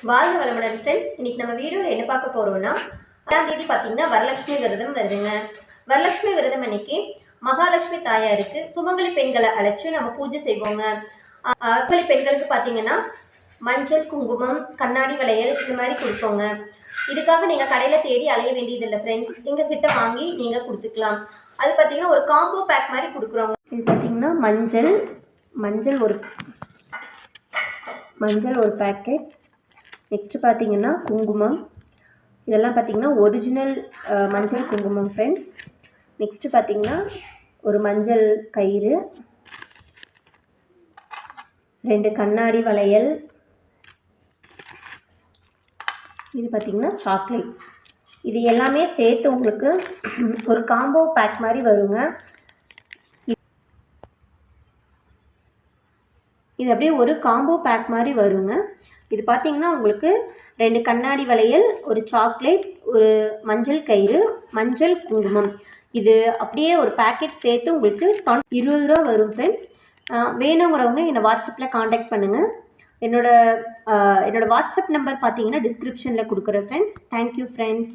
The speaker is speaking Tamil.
வாழ்க வளமுடன் ஃப்ரெண்ட்ஸ். இன்னைக்கு நம்ம வீடியோவில் என்ன பார்க்க போகிறோம்னா, 6ஆம் தேதி பார்த்தீங்கன்னா வரலட்சுமி விரதம் வருதுங்க. வரலட்சுமி விரதம் அன்னைக்கு மகாலட்சுமி தாயாருக்கு சுமங்கலி பெண்களை அழைச்சி நம்ம பூஜை செய்வோங்க. சுமங்கலி பெண்களுக்கு பார்த்தீங்கன்னா மஞ்சள், குங்குமம், கண்ணாடி வளையல் இந்த மாதிரி கொடுப்போங்க. இதுக்காக நீங்கள் கடையில் தேடி அலைய வேண்டியதில்லை ஃப்ரெண்ட்ஸ். எங்ககிட்ட வாங்கி நீங்கள் கொடுத்துக்கலாம். அது பார்த்தீங்கன்னா ஒரு காம்போ பேக் மாதிரி கொடுக்குறோங்க. இது பார்த்தீங்கன்னா மஞ்சள் ஒரு பேக்கெட். நெக்ஸ்ட்டு பார்த்தீங்கன்னா குங்குமம். இதெல்லாம் பார்த்தீங்கன்னா ஒரிஜினல் மஞ்சள் குங்குமம் ஃப்ரெண்ட்ஸ். நெக்ஸ்ட்டு பார்த்தீங்கன்னா ஒரு மஞ்சள் கயிறு, 2 கண்ணாடி வளையல், இது பார்த்தீங்கன்னா சாக்லேட். இது எல்லாமே சேர்த்து உங்களுக்கு ஒரு காம்போ பேக் மாதிரி வருங்க. இது அப்படியே ஒரு காம்போ பேக் மாதிரி வருங்க. இது பார்த்தீங்கன்னா உங்களுக்கு 2 கண்ணாடி வளையல், ஒரு சாக்லேட், ஒரு மஞ்சள் கயிறு, மஞ்சள் குங்குமம், இது அப்படியே ஒரு பேக்கெட் சேர்த்து உங்களுக்கு 20 ரூபா வரும் ஃப்ரெண்ட்ஸ். வேணுங்கிறவங்க என்னை வாட்ஸ்அப்பில் காண்டாக்ட் பண்ணுங்கள். என்னோட வாட்ஸ்அப் நம்பர் பார்த்தீங்கன்னா டிஸ்கிரிப்ஷனில் கொடுக்குறேன் ஃப்ரெண்ட்ஸ். Thank you friends.